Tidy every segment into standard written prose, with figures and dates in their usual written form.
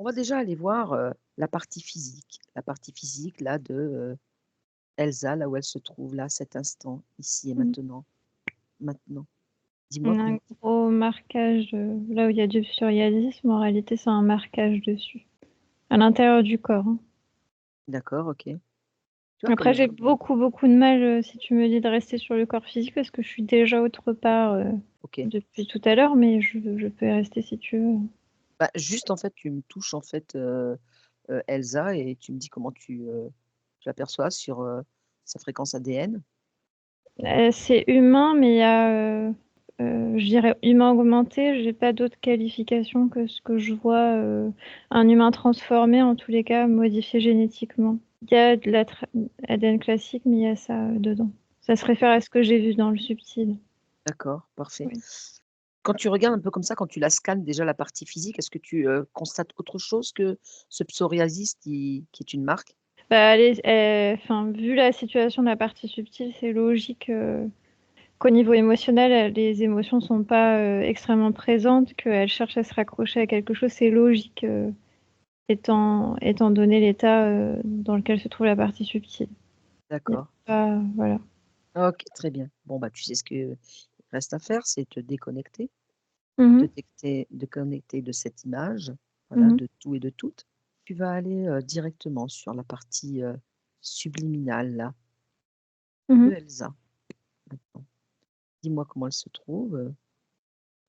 va déjà aller voir, la partie physique. La partie physique là de, Elsa, là où elle se trouve là, cet instant, ici et Mmh. maintenant. Maintenant. Dis-moi On a un comment gros marquage, là où il y a du psoriasis, en réalité, c'est un marquage dessus, à l'intérieur du corps, hein. d'accord, OK. Tu vois Après, comme, j'ai beaucoup, beaucoup de mal, si tu me dis de rester sur le corps physique parce que je suis déjà autre part, OK. depuis tout à l'heure, mais je peux y rester si tu veux. Bah, juste en fait, tu me touches en fait, Elsa et tu me dis comment tu l'aperçois sur, sa fréquence ADN. C'est humain, mais il y a, je dirais humain augmenté, j'ai pas d'autres qualifications que ce que je vois, un humain transformé, en tous les cas, modifié génétiquement. Il y a de la ADN classique, mais il y a ça, dedans. Ça se réfère à ce que j'ai vu dans le subtil. D'accord, parfait. Oui. Quand tu regardes un peu comme ça, quand tu la scannes déjà la partie physique, est-ce que tu, constates autre chose que ce psoriasis qui est une marque? Bah, enfin, vu la situation de la partie subtile, c'est logique, qu'au niveau émotionnel, les émotions sont pas, extrêmement présentes, qu'elle cherche à se raccrocher à quelque chose. C'est logique, étant donné l'état, dans lequel se trouve la partie subtile. Il y a D'accord. pas voilà. OK, très bien. Bon, bah, tu sais ce qu'il reste à faire, c'est te déconnecter, Mmh te mh. déconnecter de cette image, voilà, Mmh mh. de tout et de toutes. Tu vas aller, directement sur la partie, subliminale là, Mmh de mh. Elsa, maintenant. Dis-moi comment elle se trouve,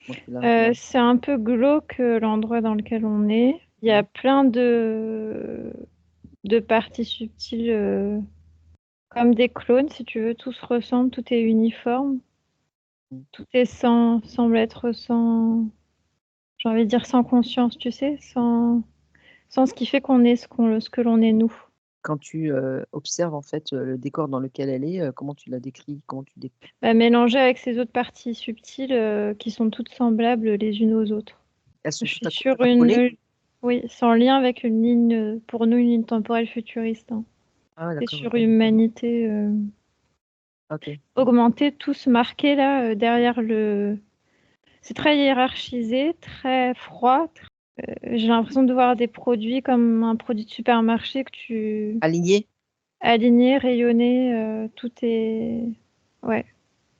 comment tu la C'est un peu glauque, l'endroit dans lequel on est. Il y a mmh, plein de parties subtiles, comme des clones, si tu veux. Tout se ressemble, tout est uniforme. mmh, Tout est semble être sans, j'ai envie de dire, sans conscience, tu sais? Sans ce qui fait qu'on est ce que l'on est nous. quand tu, observes en fait, le décor dans lequel elle est, comment tu la décris? Comment tu dé Bah, mélangé avec ces autres parties subtiles, qui sont toutes semblables les unes aux autres. elles sont Je toutes suis sur accolées? oui, sans lien avec une ligne, pour nous, une ligne temporelle futuriste, hein. Ah C'est d'accord, sur OK. humanité, OK. augmentée, tous marqués là, derrière le, c'est très hiérarchisé, très froid, j'ai l'impression de voir des produits comme un produit de supermarché que tu Alignées? aligné, rayonné, tout est, ouais,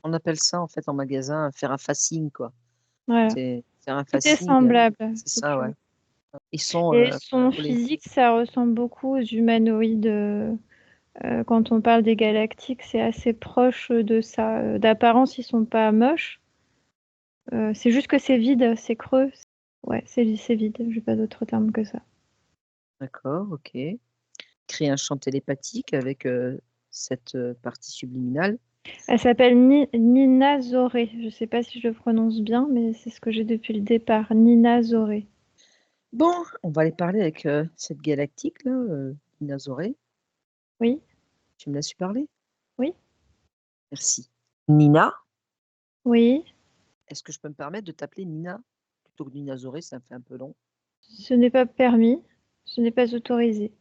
On appelle ça en fait en magasin faire un facing quoi. voilà. C'est faire un Tout est facing, semblable, c'est si ça, tu ouais. veux. Ils sont, Et son collés. physique, ça ressemble beaucoup aux humanoïdes, quand on parle des galactiques, c'est assez proche, de ça, d'apparence, ils sont pas moches, c'est juste que c'est vide, c'est creux. Ouais, c'est vide, j'ai pas d'autre terme que ça. D'accord, OK. Créer un champ télépathique avec, cette, partie subliminale. Elle s'appelle Nina Zoré. Je sais pas si je le prononce bien, mais c'est ce que j'ai depuis le départ, Nina Zoré. Bon, on va aller parler avec, cette galactique là, Nina Zoré. Oui, Tu me laisses lui parler? oui, Merci. Nina, oui, est-ce que je peux me permettre de t'appeler Nina plutôt que Nina Zoré, ça me fait un peu long. ce n'est pas permis, ce n'est pas autorisé.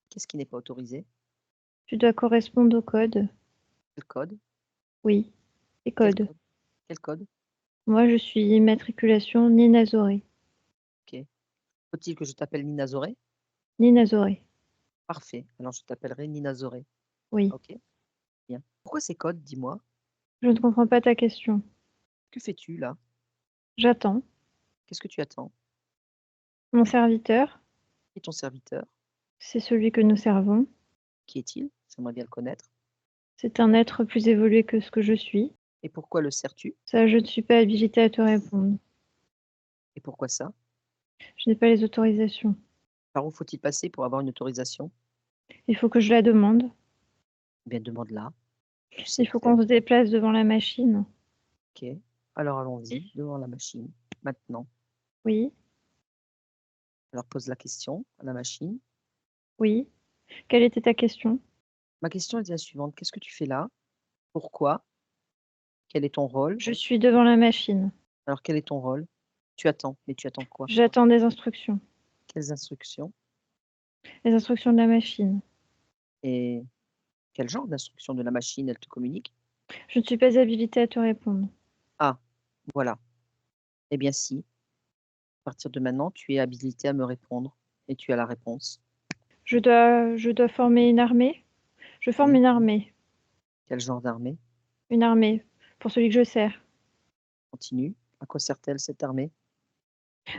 Qu'est-ce qui n'est pas autorisé? Tu dois correspondre au code. Quel code? Oui, et Quel code. code? Quel code? Moi, je suis immatriculation Nina Zoré. OK. Faut-il que je t'appelle Nina Zoré? Nina Zoré, Parfait, alors je t'appellerai Nina Zoré. oui. OK, bien. Pourquoi ces codes, dis-moi? Je ne comprends pas ta question. Que fais-tu là? J'attends. Qu'est-ce que tu attends? Mon serviteur, Qui est ton serviteur? c'est celui que nous servons. Qui est-il? J'aimerais bien le connaître. C'est un être plus évolué que ce que je suis. Et pourquoi le sers-tu? Ça, je ne suis pas habilitée à te répondre. Et pourquoi ça? Je n'ai pas les autorisations. Par où faut-il passer pour avoir une autorisation? Il faut que je la demande. Eh bien, demande-la, tu sais Il le faut faire. qu'on se déplace devant la machine. OK, alors allons-y, devant la machine, maintenant. Oui, Alors pose la question à la machine. oui. Quelle était ta question? Ma question est la suivante: qu'est-ce que tu fais là? Pourquoi? Quel est ton rôle? Je suis devant la machine. Alors quel est ton rôle? Tu attends, mais tu attends quoi? J'attends des instructions. Quelles instructions? Les instructions de la machine. Et quel genre d'instructions de la machine elle te communique? Je ne suis pas habilitée à te répondre. Ah, voilà. Eh bien si, à partir de maintenant, tu es habilité à me répondre. Et tu as la réponse. Je dois former une armée. Je forme Oui. une armée. Quel genre d'armée? Une armée pour celui que je sers. Continue. À quoi sert-elle cette armée?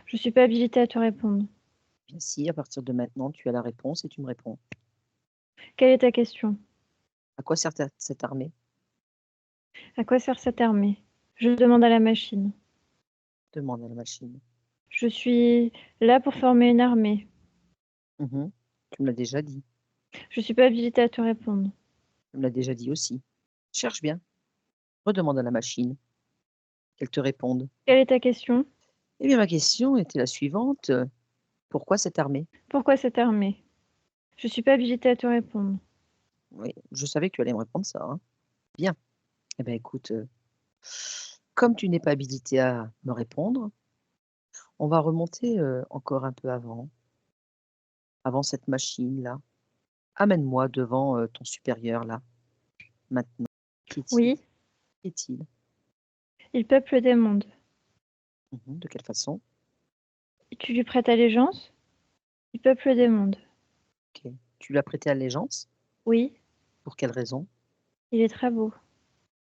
Je suis pas habilitée à te répondre. Bien si, à partir de maintenant, tu as la réponse et tu me réponds. Quelle est ta question? À quoi sert cette armée? À quoi sert cette armée? Je demande à la machine. Demande à la machine. Je suis là pour former une armée. Mhm. Tu me l'as déjà dit. Je suis pas habilitée à te répondre. Tu me l'as déjà dit aussi. Cherche bien. Redemande à la machine qu'elle te réponde. Quelle est ta question? Eh bien, ma question était la suivante. Pourquoi cette armée? Pourquoi cette armée? Je suis pas habilitée à te répondre. Oui, je savais que tu allais me répondre ça, hein. Bien. Eh bien, écoute, comme tu n'es pas habilité à me répondre, on va remonter encore un peu avant cette machine-là. Amène-moi devant ton supérieur là, maintenant. Qui est-il? Oui, Qui est-il? il peuple des mondes. Mhm. De quelle façon? Tu lui prêtes allégeance? Il peuple des mondes. Ok. Tu lui as prêté allégeance? Oui, Pour quelle raison? il est très beau.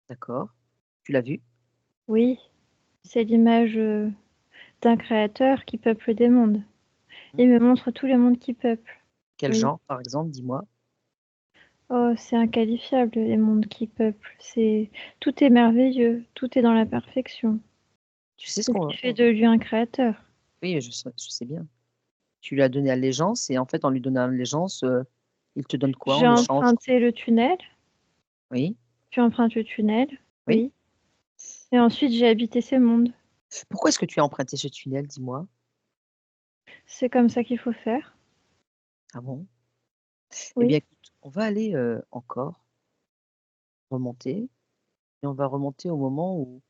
D'accord. Tu l'as vu? Oui, c'est l'image d'un créateur qui peuple des mondes. Mhm. Il me montre tous les mondes qui peuplent. Quel Oui. genre, par exemple? Dis-moi. Oh, c'est inqualifiable, les mondes qui peuplent. Tout est merveilleux, tout est dans la perfection. Tu sais ce C'est ce qu'on qui va... fait de lui un créateur. Oui, je sais bien. Tu lui as donné allégeance et en fait, en lui donnant allégeance, il te donne quoi J'ai en échange? emprunté le tunnel. Oui, Tu empruntes le tunnel. oui. Oui. Et ensuite, j'ai habité ces mondes. Pourquoi est-ce que tu as emprunté ce tunnel, dis-moi? C'est comme ça qu'il faut faire. Ah bon? Eh bien, Oui. écoute, on va aller encore remonter et on va remonter au moment où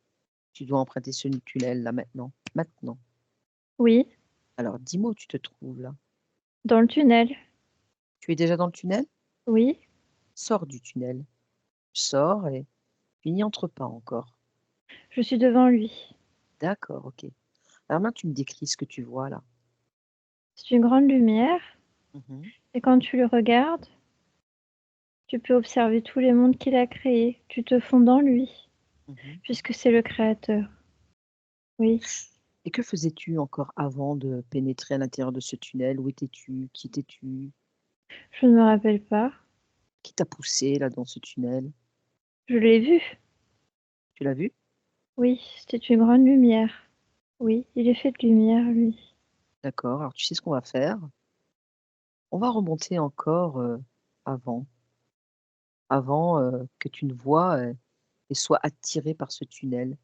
tu dois emprunter ce tunnel là maintenant. Maintenant. Oui. Alors, dis-moi où tu te trouves là. Dans le tunnel. Tu es déjà dans le tunnel? Oui. Sors du tunnel. Sors et tu n'y entres pas encore. Je suis devant lui. D'accord, ok. Alors maintenant, tu me décris ce que tu vois là. C'est une grande lumière. Mhm, Et quand tu le regardes, tu peux observer tous les mondes qu'il a créés. Tu te fonds dans lui, mhm. puisque c'est le créateur. Oui. Et que faisais-tu encore avant de pénétrer à l'intérieur de ce tunnel? Où étais-tu? Qui étais-tu? Je ne me rappelle pas. Qui t'a poussé là dans ce tunnel? Je l'ai vu. Tu l'as vu? Oui, c'était une grande lumière. Oui, il est fait de lumière, lui. D'accord. Alors tu sais ce qu'on va faire? On va remonter encore avant, avant que tu ne vois et sois attiré par ce tunnel,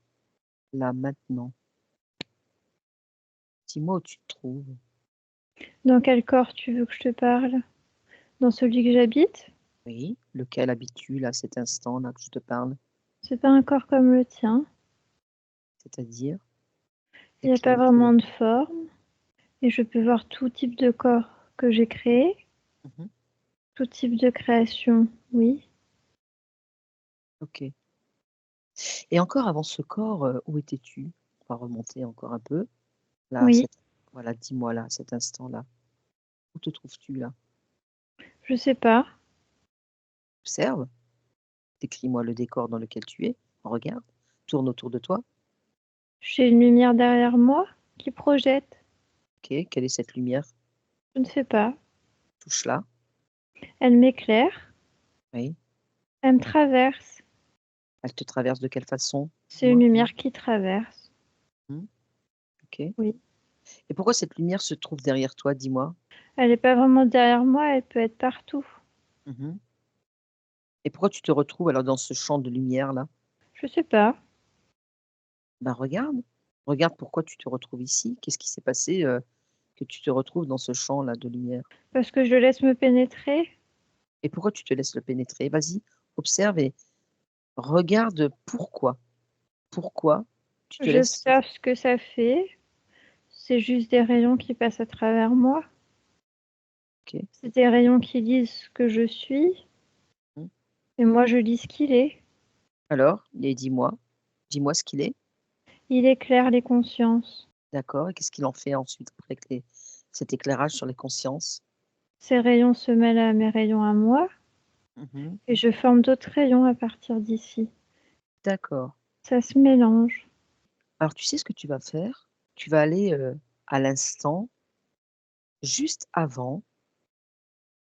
là maintenant. Dis-moi où tu te trouves. Dans quel corps tu veux que je te parle? Dans celui que j'habite? Oui, lequel habites-tu là, cet instant là que je te parle? C'est pas un corps comme le tien. C'est-à-dire, Il n'y a pas décris-moi cela. vraiment de forme. Et je peux voir tout type de corps que j'ai créé. Mhm. Tout type de création, oui. Ok. Et encore avant ce corps, où étais-tu? On va remonter encore un peu. Là, Oui, voilà, dis-moi là, cet instant-là. Où te trouves-tu là? je sais pas. Observe, décris-moi le décor dans lequel tu es. Regarde, tourne autour de toi. J'ai une lumière derrière moi qui projette. Ok, quelle est cette lumière? Je ne sais pas. Touche-la. Elle m'éclaire. Oui. Elle me traverse. Elle te traverse de quelle façon? C'est une Dis-moi. lumière qui traverse. Hmm, ok. Oui. Et pourquoi cette lumière se trouve derrière toi? Dis-moi. Elle n'est pas vraiment derrière moi, elle peut être partout. Mhm. Et pourquoi tu te retrouves alors dans ce champ de lumière là? Je sais pas. Ben regarde, regarde pourquoi tu te retrouves ici. Qu'est-ce qui s'est passé que tu te retrouves dans ce champ là de lumière? Parce que je le laisse me pénétrer. Et pourquoi tu te laisses le pénétrer? Vas-y, observe et regarde pourquoi. Pourquoi tu te laisses... J'observe ce que ça fait. C'est juste des rayons qui passent à travers moi. Ok. C'est des rayons qui lisent ce que je suis. Hmm. Et moi, je lis ce qu'il est. Alors, et dis-moi ce qu'il est. Il éclaire les consciences. D'accord. Et qu'est-ce qu'il en fait ensuite après que cet éclairage sur les consciences. Ces rayons se mêlent à mes rayons à moi Mmh. et je forme d'autres rayons à partir d'ici. D'accord. Ça se mélange. Alors tu sais ce que tu vas faire? Tu vas aller, à l'instant juste avant,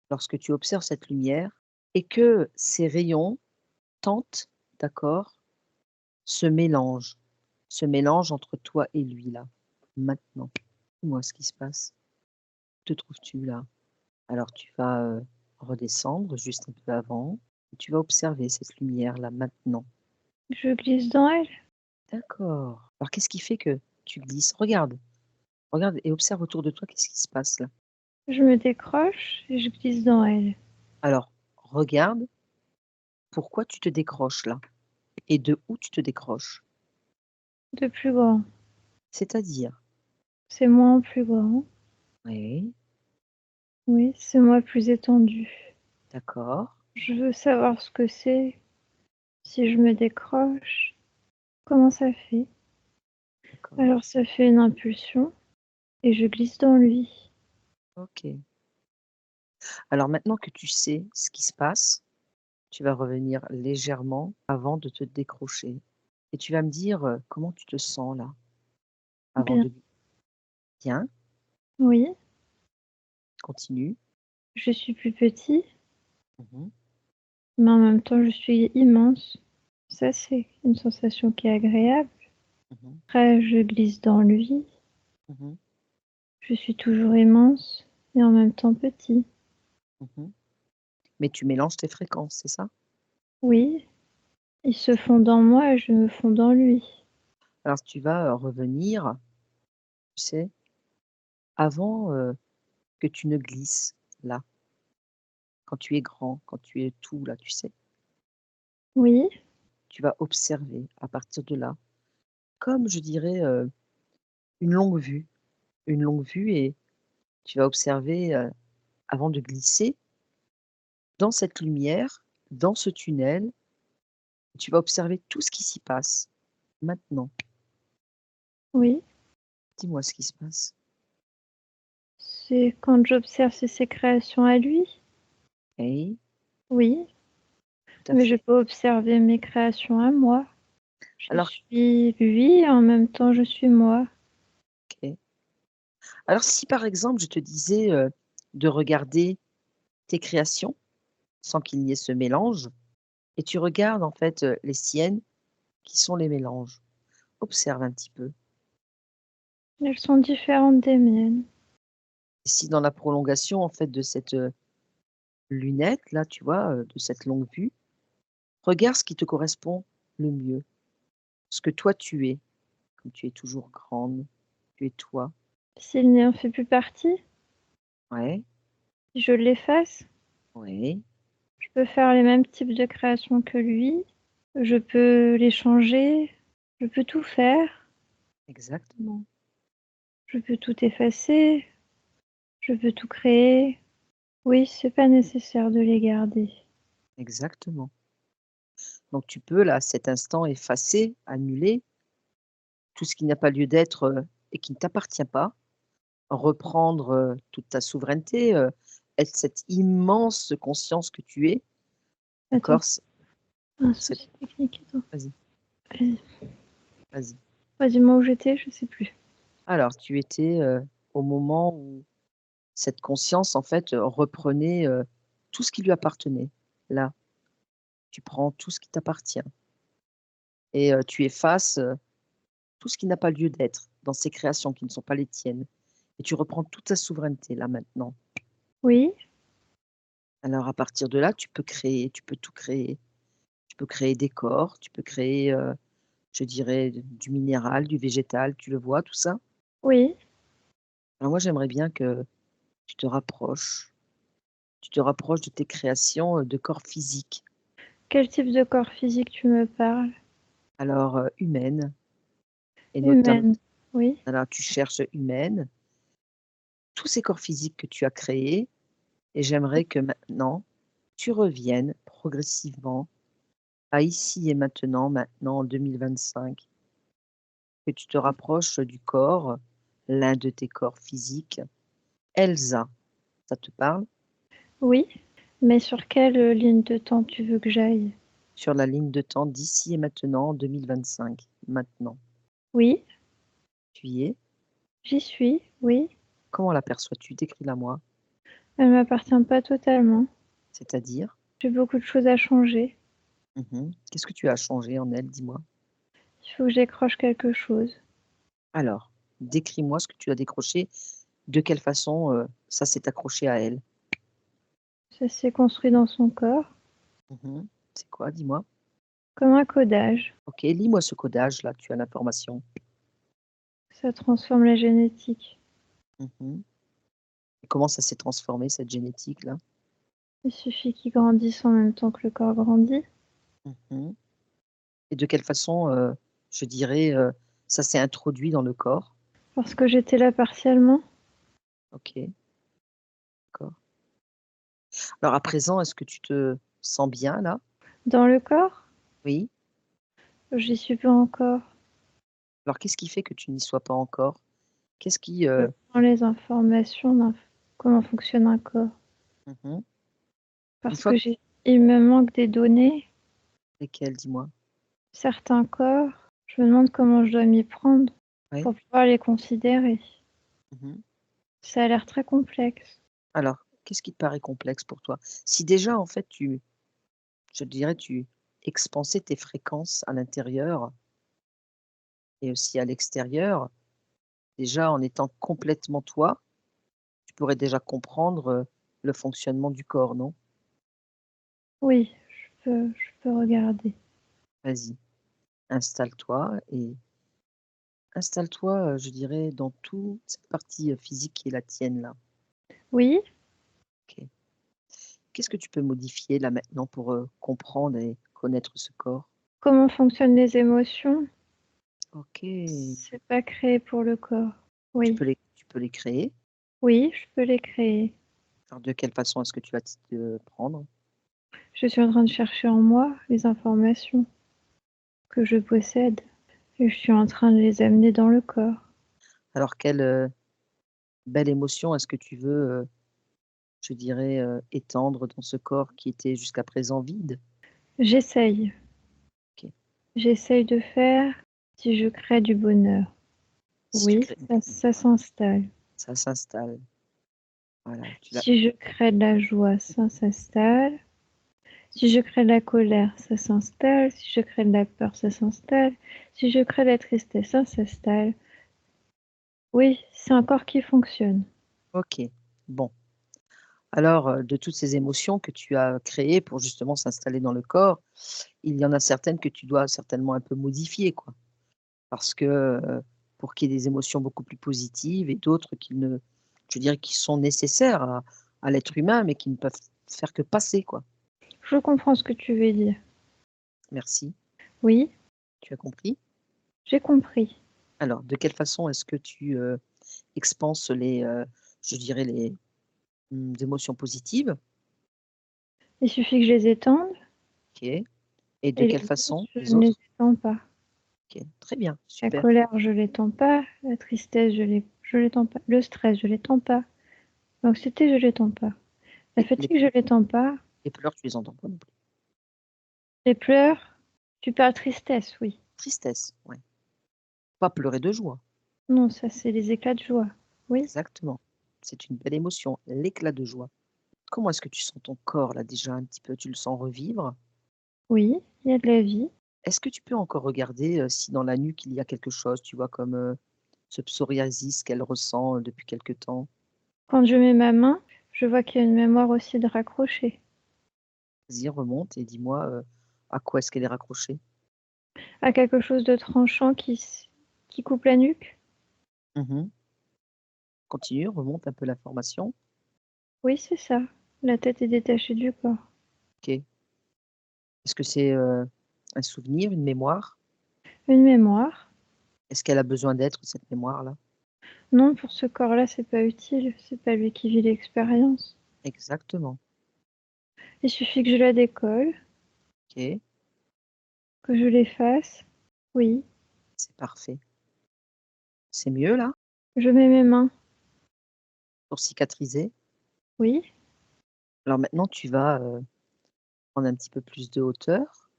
lorsque tu observes cette lumière et que ces rayons tentent, d'accord, se mélangent entre toi et lui là, maintenant. Dis-moi ce qui se passe. Où te trouves-tu là? Alors tu vas, redescendre juste un peu avant et tu vas observer cette lumière là, maintenant. Je glisse dans elle. D'accord. Alors qu'est-ce qui fait que tu glisses? Regarde, regarde et observe autour de toi, qu'est-ce qui se passe là? Je me décroche et je glisse dans elle. Alors regarde pourquoi tu te décroches là et de où tu te décroches. De plus grand. C'est-à-dire? C'est moi en plus grand. Oui, Oui, c'est moi plus étendu. d'accord, Je veux savoir ce que c'est. Si je me décroche, comment ça fait? d'accord. Alors ça fait une impulsion et je glisse dans lui. OK. Alors maintenant que tu sais ce qui se passe, tu vas revenir légèrement avant de te décrocher et tu vas me dire, comment tu te sens là? Avant Bien. de bien, Oui, continue. je suis plus petit, Mmh. mais en même temps je suis immense. Ça, c'est une sensation qui est agréable. Mmh. Après, je glisse dans lui. Mmh. Je suis toujours immense et en même temps petit. Mmh. Mais tu mélanges tes fréquences, c'est ça? Oui, il se fond dans moi et je me fonds dans lui. Alors tu vas, revenir, tu sais, avant, que tu ne glisses là, quand tu es grand, quand tu es tout là, tu sais? Oui, Tu vas observer à partir de là, comme je dirais, une longue vue. Une longue vue et tu vas observer, avant de glisser dans cette lumière, dans ce tunnel, tu vas observer tout ce qui s'y passe, maintenant. oui. Dis-moi ce qui se passe. C'est quand j'observe ses créations à lui. Oui, Oui, tout à mais je fait. peux observer mes créations à moi. Je Alors suis lui et en même temps je suis moi. OK. Alors si par exemple je te disais, de regarder tes créations, sans qu'il y ait ce mélange et tu regardes en fait, les siennes qui sont les mélanges. Observe un petit peu. Elles sont différentes des miennes. Et si dans la prolongation en fait de cette, lunette là, tu vois, de cette longue vue, regarde ce qui te correspond le mieux, ce que toi tu es, comme tu es toujours grande, tu es toi. S'il n'en fait plus partie, Ouais, si je l'efface, oui, je peux faire les mêmes types de créations que lui. Je peux les changer. Je peux tout faire. exactement, Je peux tout effacer. Je peux tout créer. Oui, c'est pas nécessaire de les garder. exactement. Donc tu peux là, à cet instant, effacer, annuler tout ce qui n'a pas lieu d'être, et qui ne t'appartient pas, reprendre, toute ta souveraineté, être cette immense conscience que tu es, Attends, d'accord? C un cette souci technique. Attends. Vas-y, Vas-y, vas-y. dis-moi où j'étais, je sais plus. Alors tu étais, au moment où cette conscience en fait, reprenait, tout ce qui lui appartenait. Là, tu prends tout ce qui t'appartient et tu effaces, tout ce qui n'a pas lieu d'être dans ces créations qui ne sont pas les tiennes et tu reprends toute ta souveraineté là maintenant. Oui, Alors à partir de là, tu peux créer, tu peux tout créer. Tu peux créer des corps, tu peux créer, je dirais du minéral, du végétal, tu le vois tout ça? oui. Alors moi j'aimerais bien que tu te rapproches, de tes créations, de corps physiques. Quel type de corps physique tu me parles? Alors, humaines et notamment Humaine. Oui, alors tu cherches humaine, tous ces corps physiques que tu as créés et j'aimerais que maintenant, tu reviennes progressivement à ici et maintenant, maintenant en 2025, que tu te rapproches du corps, l'un de tes corps physiques Elsa, ça te parle? Oui, mais sur quelle ligne de temps tu veux que j'aille? Sur la ligne de temps d'ici et maintenant, 2025. Maintenant. Oui, Tu y es? j'y suis, oui. Comment l'aperçois-tu? Décris-la moi. Elle m'appartient pas totalement. C'est-à-dire? J'ai beaucoup de choses à changer. Qu'est-ce que tu as changé en elle? Dis-moi. Il faut que je décroche quelque chose. Alors, décris-moi ce que tu as décroché. De quelle façon, ça s'est accroché à elle? Ça s'est construit dans son corps, C'est quoi? Dis-moi. comme un codage. OK, lis-moi ce codage-là, tu as l'information. Ça transforme la génétique. Mmh Et comment ça s'est transformé cette génétique-là? Il suffit qu'il grandisse en même temps que le corps grandit. Mmh Et de quelle façon, je dirais, ça s'est introduit dans le corps? Parce que j'étais là partiellement. OK, d'accord. Alors à présent, est-ce que tu te sens bien là? Dans le corps, Oui? j'y suis pas encore. Alors qu'est-ce qui fait que tu n'y sois pas encore? Qu'est-ce qui, Je prends les informations comment fonctionne un corps. mmh Une Parce fois que que il me manque des données. lesquelles? Dis-moi? Certains corps, je me demande comment je dois m'y prendre Oui? pour pouvoir les considérer. Mmh Ça a l'air très complexe. Alors, qu'est-ce qui te paraît complexe pour toi? Si déjà en fait je dirais tu expansais tes fréquences à l'intérieur et aussi à l'extérieur, déjà en étant complètement toi, tu pourrais déjà comprendre, le fonctionnement du corps, non? Oui, je peux regarder. Vas-y, installe-toi et installe-toi, je dirais dans toute cette partie, physique qui est la tienne là. Oui, OK. Qu'est-ce que tu peux modifier là maintenant pour, comprendre et connaître ce corps? comment fonctionnent les émotions? OK. C'est pas créé pour le corps. Oui, Tu peux les créer. oui, je peux les créer. Alors de quelle façon est-ce que tu vas t'y prendre? Je suis en train de chercher en moi les informations que je possède et je suis en train de les amener dans le corps. Alors quelle, belle émotion est-ce que tu veux, je dirais, étendre dans ce corps qui était jusqu'à présent vide? J'essaye, OK. j'essaye de faire si je crée du bonheur. Si tu Oui, crées ça voilà, s'installe. ça s'installe. Voilà, tu l'as Si je crée de la joie, ça s'installe. Si je crée de la colère, ça s'installe. Si je crée de la peur, ça s'installe. Si je crée de la tristesse, ça s'installe. Oui, c'est un corps qui fonctionne. OK. Bon. Alors, de toutes ces émotions que tu as créées pour justement s'installer dans le corps, il y en a certaines que tu dois certainement un peu modifier, quoi. Parce que, pour qu'il y ait des émotions beaucoup plus positives et d'autres qui ne je dirais qui sont nécessaires à l'être humain, mais qui ne peuvent faire que passer, quoi. Je comprends ce que tu veux dire. Merci, Oui, tu as compris? j'ai compris. Alors, de quelle façon est-ce que tu, expanses les, je dirais les, émotions positives? Il suffit que je les étende OK. Et de et quelle les autres, façon je les ne les autres? étends pas. OK, très bien, La super. colère, je l'étends pas. La tristesse, je l'étends pas. Le stress, je l'étends pas. L'anxiété, je l'étends pas. La Les fatigue, je l'étends pas. les pleurs, tu les entends pas non plus? Les pleurs, tu parles tristesse, oui. Tristesse, ouais. Pas pleurer de joie. Non, ça, c'est les éclats de joie. Oui, Exactement. C'est une belle émotion, l'éclat de joie. Comment est-ce que tu sens ton corps là déjà un petit peu? Tu le sens revivre? oui, il y a de la vie. Est-ce que tu peux encore regarder, si dans la nuque il y a quelque chose, tu vois? Comme, ce psoriasis qu'elle ressent, depuis quelque temps? Quand je mets ma main, je vois qu'il y a une mémoire aussi de raccrocher. Vas-y remonte et dis-moi, à quoi est-ce qu'elle est raccrochée? À quelque chose de tranchant qui coupe la nuque. Mmh Continue, remonte un peu l'information. Oui, c'est ça. La tête est détachée du corps. OK. Est-ce que c'est, un souvenir, une mémoire? Une mémoire. Est-ce qu'elle a besoin d'être cette mémoire-là? Non, pour ce corps-là, c'est pas utile. C'est pas lui qui vit l'expérience. Exactement. Il suffit que je la décolle, OK, que je l'efface. Oui, c'est parfait. C'est mieux là? je mets mes mains. pour cicatriser. Oui, Alors maintenant, tu vas, prendre un petit peu plus de hauteur.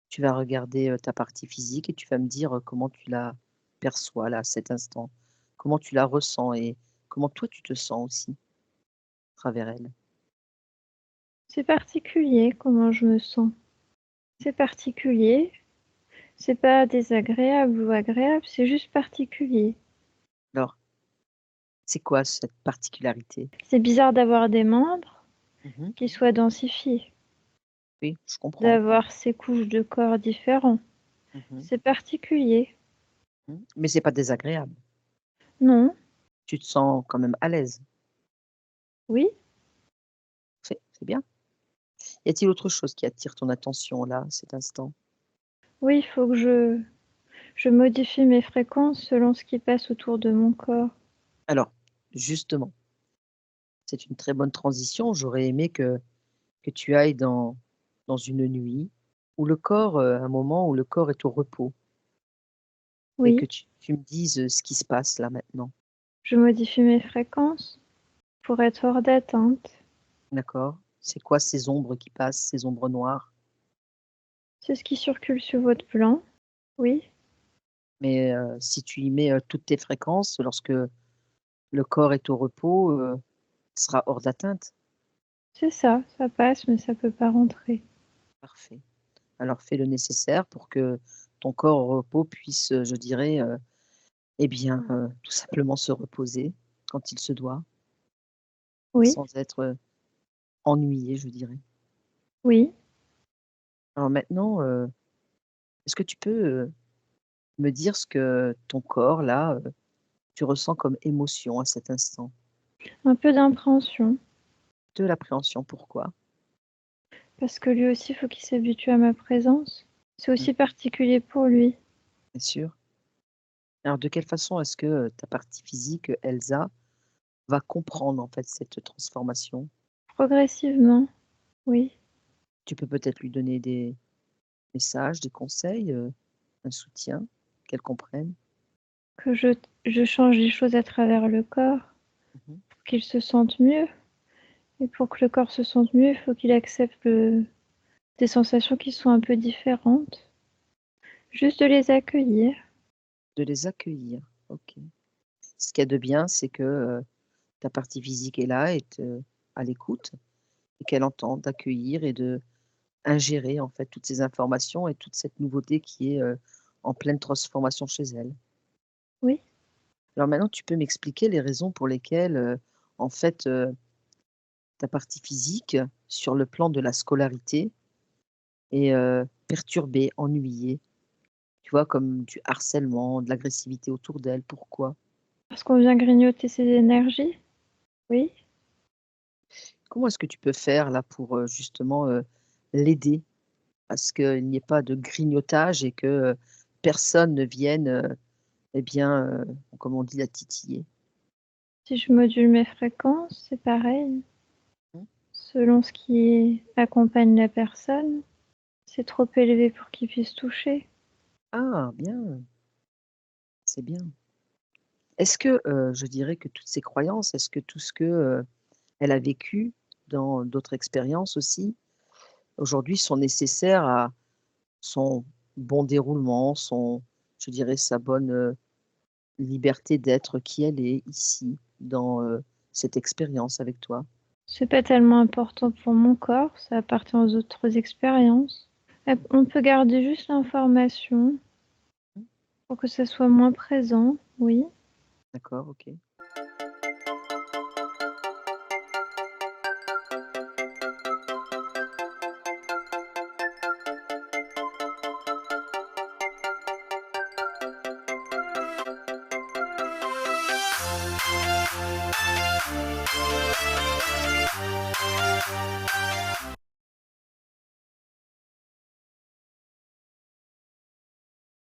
Tu vas regarder, ta partie physique et tu vas me dire, comment tu la perçois là, à cet instant. Comment tu la ressens et comment toi tu te sens aussi à travers elle. c'est particulier comment je me sens. C'est particulier, c'est pas désagréable ou agréable, c'est juste particulier. Alors, c'est quoi cette particularité? C'est bizarre d'avoir des membres Mmh. qui soient densifiés, Oui, je comprends. d'avoir ces couches de corps différents. Mmh. C'est particulier. Mmh. Mais c'est pas désagréable. Non, Tu te sens quand même à l'aise. oui, C'est bien. Y a-t-il autre chose qui attire ton attention là, à cet instant? oui, il faut que je modifie mes fréquences selon ce qui passe autour de mon corps. Alors, justement, c'est une très bonne transition. J'aurais aimé que tu ailles dans une nuit où le corps, un moment où le corps est au repos et que Oui, tu me dises, ce qui se passe là maintenant. je modifie mes fréquences pour être hors d'atteinte. D'accord? C'est quoi ces ombres qui passent, ces ombres noires? C'est ce qui circule sur votre plan. Oui, Mais, si tu y mets, toutes tes fréquences, lorsque le corps est au repos, ce sera hors d'atteinte. c'est ça, ça passe, mais ça peut pas rentrer. Parfait. Alors fais le nécessaire pour que ton corps au repos puisse, je dirais, eh bien, tout simplement se reposer quand il se doit, Oui, sans être, ennuyé, je dirais. oui. Alors maintenant, est-ce que tu peux, me dire ce que ton corps là, tu ressens comme émotion à cet instant? Un peu d'impréhension, De l'appréhension, pourquoi? parce que lui aussi, il faut qu'il s'habitue à ma présence. C'est Mmh, aussi particulier pour lui. bien sûr. Alors de quelle façon est-ce que, ta partie physique, Elsa, va comprendre en fait cette transformation? Progressivement, oui. Tu peux peut-être lui donner des messages, des conseils, un soutien, qu'elle comprenne? Que je change les choses à travers le corps Mmh. pour qu'il se sente mieux. Et pour que le corps se sente mieux, il faut qu'il accepte des sensations qui sont un peu différentes. Juste de les accueillir. De les accueillir, OK. Ce qu'il y a de bien, c'est que, ta partie physique est là, est, à l'écoute et qu'elle entend d'accueillir et de ingérer, en fait, toutes ces informations et toute cette nouveauté qui est, en pleine transformation chez elle. Oui, Alors maintenant, tu peux m'expliquer les raisons pour lesquelles, en fait, ta partie physique, sur le plan de la scolarité, est, perturbée, ennuyée? Tu vois, comme du harcèlement, de l'agressivité autour d'elle, pourquoi? parce qu'on vient grignoter ses énergies. Oui. Comment est-ce que tu peux faire là pour, justement, l'aider à ce qu'il n'y ait pas de grignotage et que, personne ne vienne, eh bien, comme on dit, la titiller? Si je module mes fréquences, c'est pareil. Mmh. Selon ce qui accompagne la personne, c'est trop élevé pour qu'il puisse toucher. Ah bien, c'est bien. Est-ce que, je dirais que toutes ces croyances, est-ce que tout ce que, elle a vécu dans d'autres expériences aussi, aujourd'hui sont nécessaires à son bon déroulement, son je dirais sa bonne, liberté d'être qui elle est ici, dans, cette expérience avec toi? C'est pas tellement important pour mon corps, ça appartient aux autres expériences. On peut garder juste l'information Mmh. pour que ça soit moins présent, oui. D'accord, OK.